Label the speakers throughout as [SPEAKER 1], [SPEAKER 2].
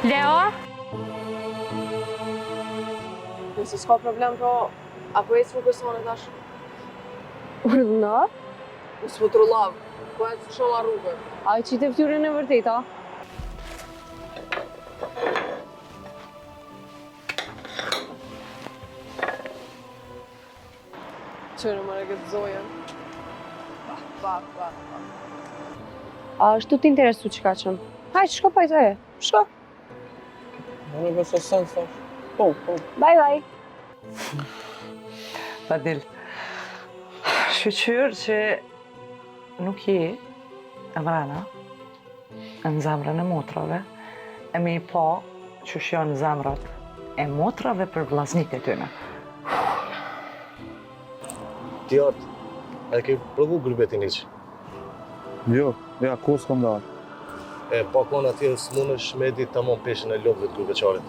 [SPEAKER 1] Leo?
[SPEAKER 2] Nëse s'ka problem, po, apo e s'mu kësone tash?
[SPEAKER 1] Urna?
[SPEAKER 2] S'mu trullav, po e s'sholla rrugën.
[SPEAKER 1] A i qitë ftyrën e vërteta?
[SPEAKER 2] Qërë mëre këtë zojën. Ba.
[SPEAKER 1] A është të interesu që ka qëmë? Hajtë, shko pa i të e. Shko.
[SPEAKER 2] Më në përso sënë, thash. Po.
[SPEAKER 1] Bye.
[SPEAKER 3] Fadil, shqyqyrë që nuk je e vrana në zemrën e motrave, e me i po që shjo në zemrat e motrave për vllaznik e tyne.
[SPEAKER 4] Ti atë, e ke provu grubetin iq?
[SPEAKER 5] Jo, ja, ku s'kom dalë?
[SPEAKER 4] E, pa kona ti në s'munësh me ditë tamam peshin e lopëve të grubeqarit.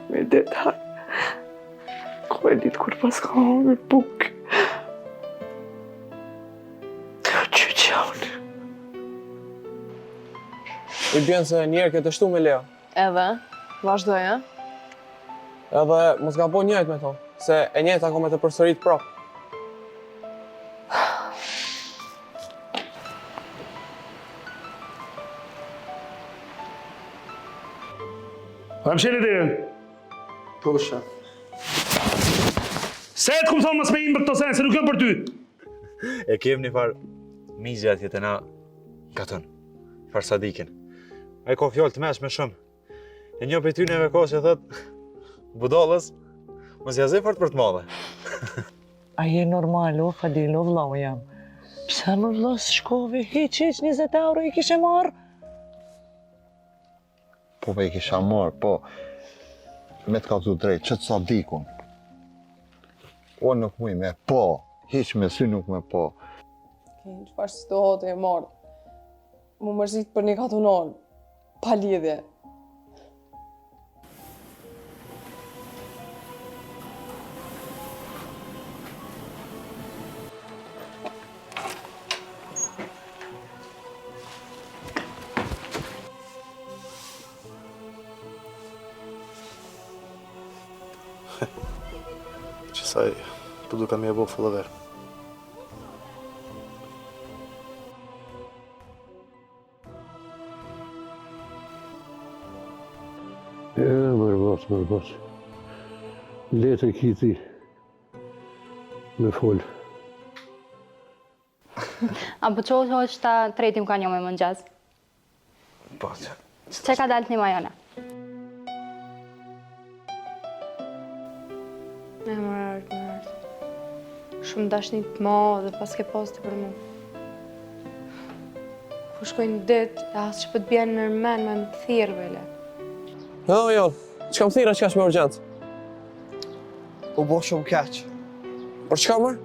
[SPEAKER 3] Me detaj, ku e ditë kur pas ka hangër bukë.
[SPEAKER 6] I bjen se njerë këtë shtu me Leo.
[SPEAKER 2] Edhe, vazhdoj, e?
[SPEAKER 6] Edhe mos ga bo njëjt me to, se e njëjt ako me të përsërit prap.
[SPEAKER 7] A më sheni dhe?
[SPEAKER 5] Po, shef.
[SPEAKER 7] Se të kumë thonë mas me imë për të sen, se nuk jam për ty.
[SPEAKER 4] E kem një farë mizja atjet e na katën, farë sadikin. A i ka fjallë të mesh me shumë. E një për ty neve ka që thët, budallës, mos jaze fort për të madhe.
[SPEAKER 3] A je normal, o Fadil, o vlau jam. Pse më vlas shkove hiq 20 euro i kishe marrë?
[SPEAKER 5] Po, i kisha marrë, po, me të ka të drejtë, që të sa dikun. O nuk muj me po, hiq me sy nuk me po.
[SPEAKER 2] Qëfar si të hote e marrë. Mu mërzit për një katunon, pa lidhje.
[SPEAKER 4] Qësaj, të duka me e bo follower.
[SPEAKER 7] Mërbos. Letë e kiti me folë.
[SPEAKER 1] Apo qohë që ta tretim ka një me mëngjes?
[SPEAKER 4] Po, që...
[SPEAKER 1] Që ka dalë të një majone? E më rartë. Shumë dashnit të madhe, pas ke posti për mu. Po shkojnë ditë, asë që për të bjenë nërmen me më thirë, vele.
[SPEAKER 6] Jo, që kam thira që ka shme urgjent?
[SPEAKER 8] U bo shumë keq.
[SPEAKER 6] Por që ka mërë?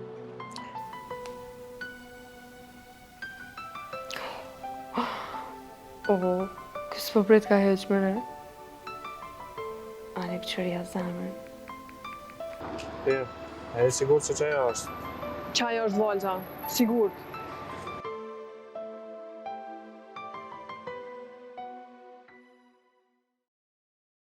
[SPEAKER 2] Kësë për prit ka heq mëre. Ani këqëria zemër.
[SPEAKER 6] E sigur që qaja është.
[SPEAKER 2] Qaja është Volta, sigurt.